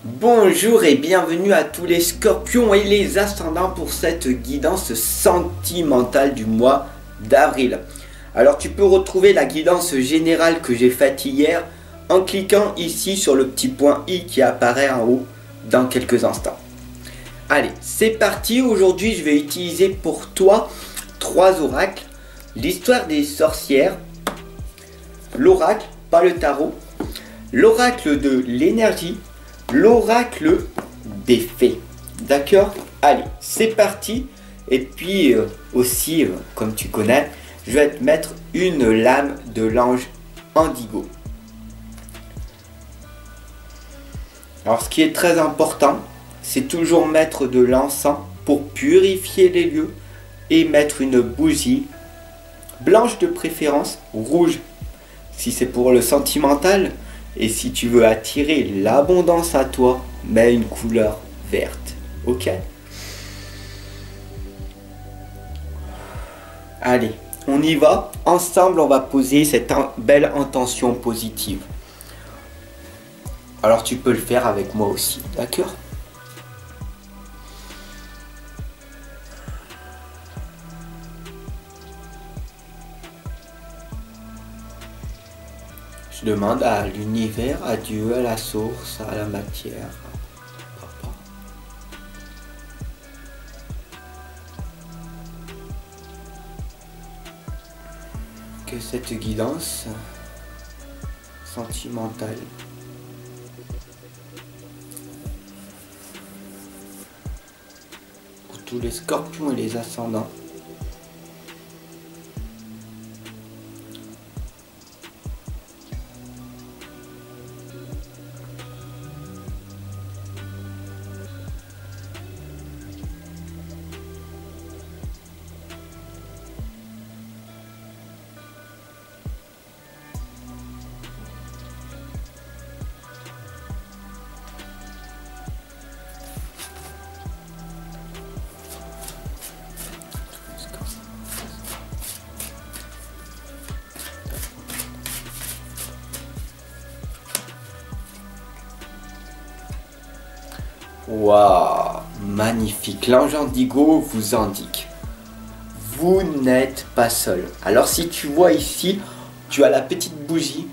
Bonjour et bienvenue à tous les scorpions et les ascendants pour cette guidance sentimentale du mois d'avril. Alors tu peux retrouver la guidance générale que j'ai faite hier en cliquant ici sur le petit point i qui apparaît en haut dans quelques instants. Allez, c'est parti. Aujourd'hui je vais utiliser pour toi 3 oracles. L'histoire des sorcières, l'oracle, pas le tarot, l'oracle de l'énergie, l'oracle des fées. D'accord? Allez, c'est parti. Et puis aussi, comme tu connais, je vais te mettre une lame de l'ange indigo. Alors ce qui est très important, c'est toujours mettre de l'encens pour purifier les lieux et mettre une bougie blanche de préférence, rouge si c'est pour le sentimental. Et si tu veux attirer l'abondance à toi, mets une couleur verte. Ok? Allez, on y va. Ensemble, on va poser cette belle intention positive. Alors tu peux le faire avec moi aussi, d'accord? Je demande à l'univers, à Dieu, à la source, à la matière, à Papa, que cette guidance sentimentale pour tous les scorpions et les ascendants Waouh, magnifique. L'ange indigo vous indique: vous n'êtes pas seul. Alors si tu vois ici, tu as la petite bougie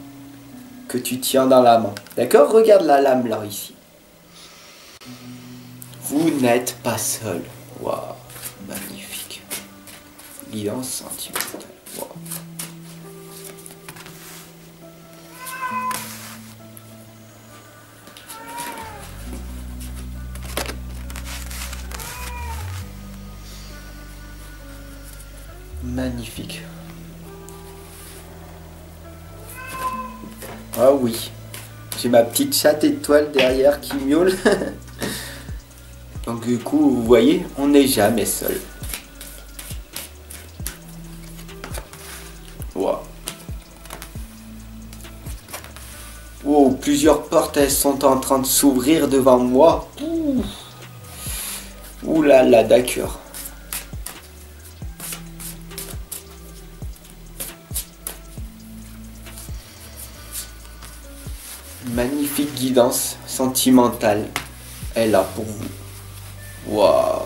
que tu tiens dans la main. D'accord? Regarde la lame là ici. Vous n'êtes pas seul. Waouh, magnifique. Guidance sentimentale. Waouh. Magnifique. Ah oui, j'ai ma petite chatte étoile derrière qui miaule. Donc du coup, vous voyez, on n'est jamais seul. Wow. Oh, plusieurs portes, elles sont en train de s'ouvrir devant moi. Ouh là là, d'accord. Magnifique guidance sentimentale est là pour vous. Waouh!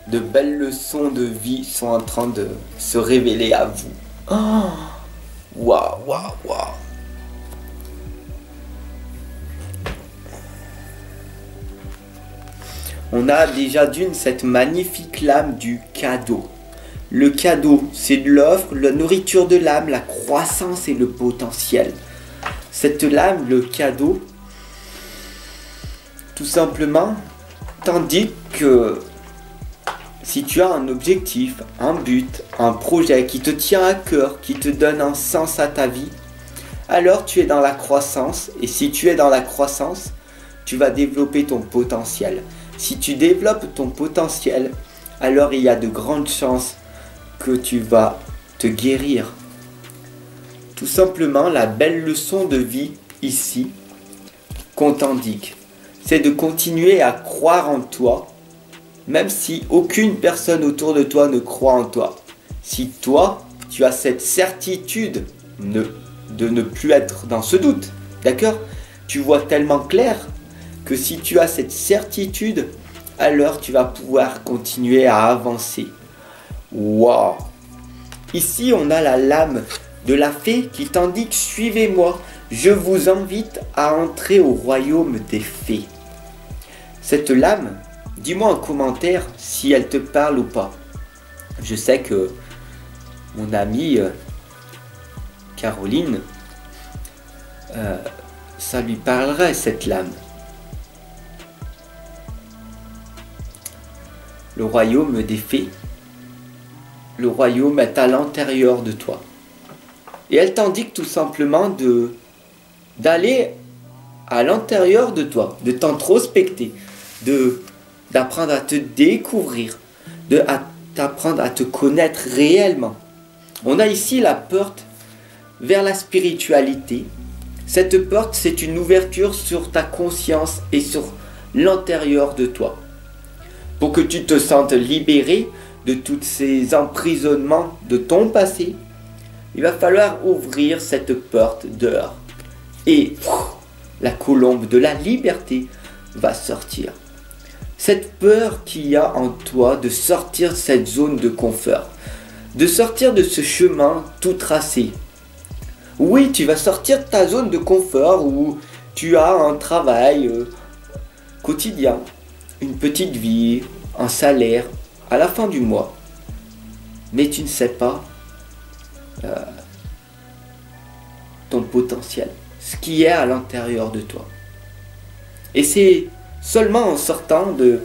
De belles leçons de vie sont en train de se révéler à vous. Oh! Waouh, waouh, waouh! On a déjà d'une cette magnifique lame du cadeau. Le cadeau, c'est de l'offre, la nourriture de l'âme, la croissance et le potentiel. Cette lame, le cadeau, tout simplement, t'indique que si tu as un objectif, un but, un projet qui te tient à cœur, qui te donne un sens à ta vie, alors tu es dans la croissance. Et si tu es dans la croissance, tu vas développer ton potentiel. Si tu développes ton potentiel, alors il y a de grandes chances que tu vas te guérir. Tout simplement, la belle leçon de vie ici qu'on t'indique, c'est de continuer à croire en toi, même si aucune personne autour de toi ne croit en toi. Si toi, tu as cette certitude de ne plus être dans ce doute, d'accord? Tu vois tellement clair que si tu as cette certitude, alors tu vas pouvoir continuer à avancer. Waouh! Ici, on a la lame de la fée qui t'indique « Suivez-moi, je vous invite à entrer au royaume des fées ». Cette lame, dis-moi en commentaire si elle te parle ou pas. Je sais que mon amie Caroline, ça lui parlerait cette lame. Le royaume des fées, le royaume est à l'intérieur de toi. Et elle t'indique tout simplement d'aller à l'intérieur de toi, de t'introspecter, d'apprendre à te découvrir, d'apprendre à te connaître réellement. On a ici la porte vers la spiritualité. Cette porte, c'est une ouverture sur ta conscience et sur l'intérieur de toi. Pour que tu te sentes libéré de tous ces emprisonnements de ton passé, il va falloir ouvrir cette porte dehors. Et la colombe de la liberté va sortir. Cette peur qu'il y a en toi de sortir de cette zone de confort, de sortir de ce chemin tout tracé. Oui, tu vas sortir de ta zone de confort où tu as un travail quotidien, une petite vie, un salaire à la fin du mois. Mais tu ne sais pas ton potentiel, ce qui est à l'intérieur de toi. Et c'est seulement en sortant de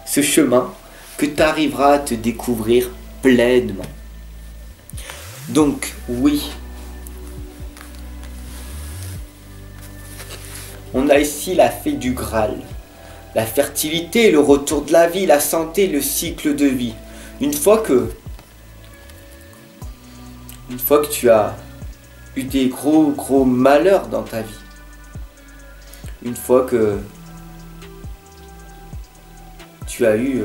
ce chemin que tu arriveras à te découvrir pleinement. Donc, oui. On a ici la fée du Graal. La fertilité, le retour de la vie, la santé, le cycle de vie. Une fois que tu as eu des gros malheurs dans ta vie, une fois que tu as eu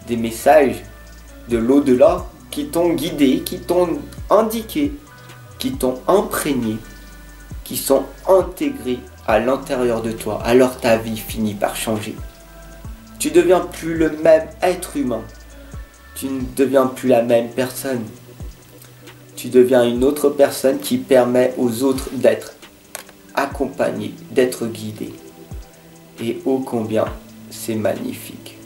des messages de l'au-delà qui t'ont guidé, qui t'ont indiqué, qui t'ont imprégné, qui sont intégrés à l'intérieur de toi, alors ta vie finit par changer. Tu ne deviens plus le même être humain. Tu ne deviens plus la même personne. Tu deviens une autre personne qui permet aux autres d'être accompagnés, d'être guidés. Et ô combien c'est magnifique.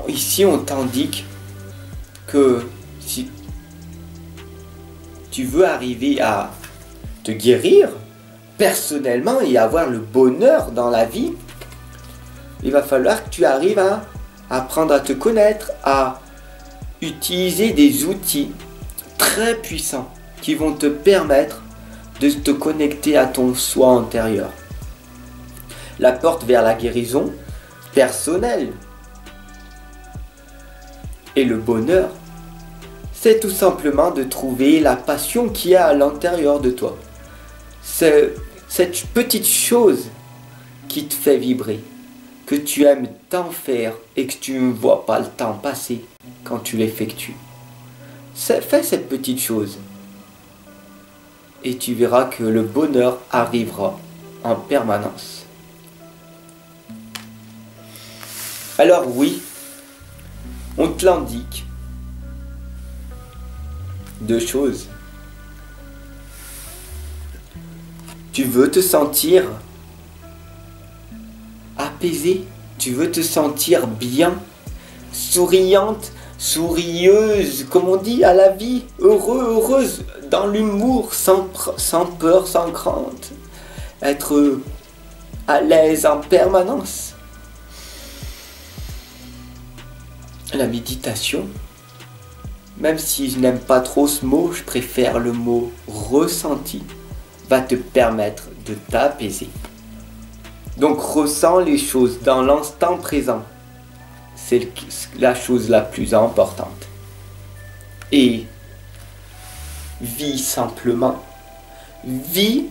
Ici, on t'indique que si tu veux arriver à te guérir personnellement et avoir le bonheur dans la vie, il va falloir que tu arrives à apprendre à te connaître, à utiliser des outils très puissants qui vont te permettre de te connecter à ton soi intérieur. La porte vers la guérison personnelle et le bonheur, c'est tout simplement de trouver la passion qui est à l'intérieur de toi. C'est cette petite chose qui te fait vibrer, que tu aimes tant faire et que tu ne vois pas le temps passer quand tu l'effectues. Fais cette petite chose et tu verras que le bonheur arrivera en permanence. Alors oui, on te l'indique. Deux choses. Tu veux te sentir apaisé, tu veux te sentir bien, souriante, sourieuse, comme on dit, à la vie, heureuse, dans l'humour, sans peur, sans crainte, être à l'aise en permanence. La méditation, même si je n'aime pas trop ce mot, je préfère le mot ressenti, va te permettre de t'apaiser. Donc ressens les choses dans l'instant présent. C'est la chose la plus importante. Et vis simplement vis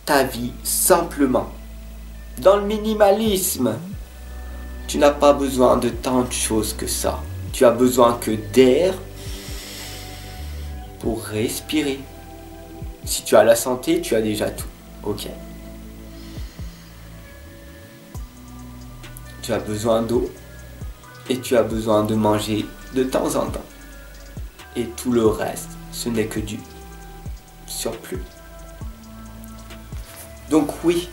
ta vie simplement. Dans le minimalisme, tu n'as pas besoin de tant de choses que ça. Tu as besoin que d'air pour respirer. Si tu as la santé, tu as déjà tout. Ok. Tu as besoin d'eau et tu as besoin de manger de temps en temps. Et tout le reste, ce n'est que du surplus. Donc oui,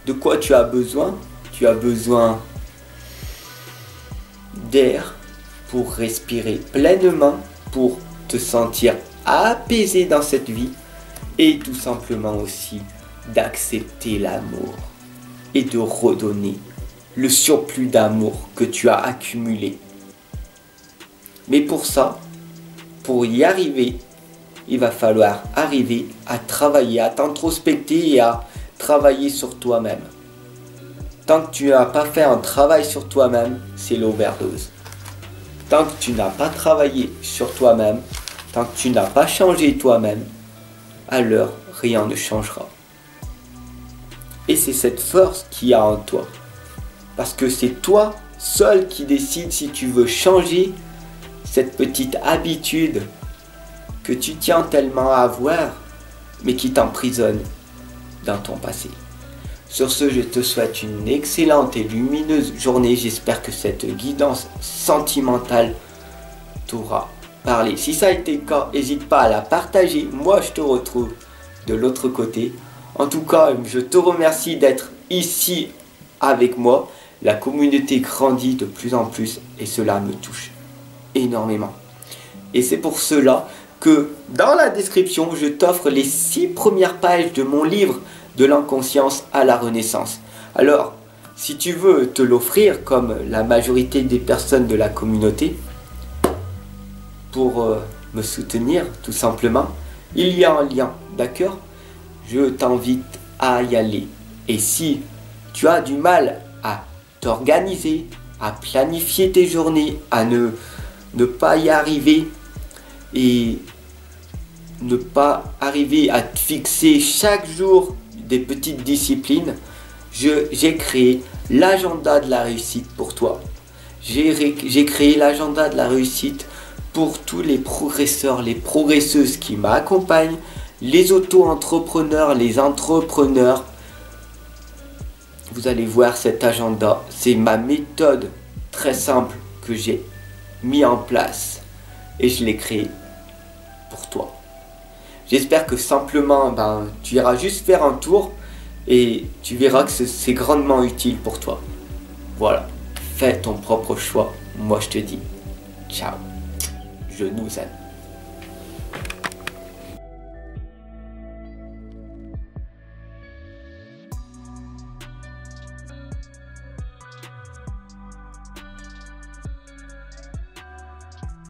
de quoi tu as besoin? Tu as besoin d'air pour respirer pleinement, pour te sentir apaisé dans cette vie et tout simplement aussi d'accepter l'amour et de redonner le surplus d'amour que tu as accumulé. Mais pour ça, pour y arriver, il va falloir arriver à travailler, à t'introspecter et à travailler sur toi-même. Tant que tu n'as pas fait un travail sur toi-même, c'est l'overdose. Tant que tu n'as pas travaillé sur toi-même, tant que tu n'as pas changé toi-même, alors rien ne changera. Et c'est cette force qu'il y a en toi. Parce que c'est toi seul qui décide si tu veux changer cette petite habitude que tu tiens tellement à avoir, mais qui t'emprisonne dans ton passé. Sur ce, je te souhaite une excellente et lumineuse journée. J'espère que cette guidance sentimentale t'aura parlé. Si ça a été le cas, n'hésite pas à la partager. Moi, je te retrouve de l'autre côté. En tout cas, je te remercie d'être ici avec moi. La communauté grandit de plus en plus et cela me touche énormément. Et c'est pour cela que dans la description, je t'offre les 6 premières pages de mon livre de l'inconscience à la renaissance. Alors, si tu veux te l'offrir comme la majorité des personnes de la communauté, pour me soutenir tout simplement, il y a un lien, d'accord? Je t'invite à y aller. Et si tu as du mal à t'organiser, à planifier tes journées, à ne pas y arriver et ne pas arriver à te fixer chaque jour des petites disciplines, j'ai créé l'agenda de la réussite pour toi. J'ai créé l'agenda de la réussite pour tous les progresseurs, les progresseuses qui m'accompagnent, les auto-entrepreneurs, les entrepreneurs. Vous allez voir cet agenda, c'est ma méthode très simple que j'ai mis en place et je l'ai créé pour toi. J'espère que simplement tu iras juste faire un tour et tu verras que c'est grandement utile pour toi. Voilà, fais ton propre choix. Moi je te dis ciao, je nous aime.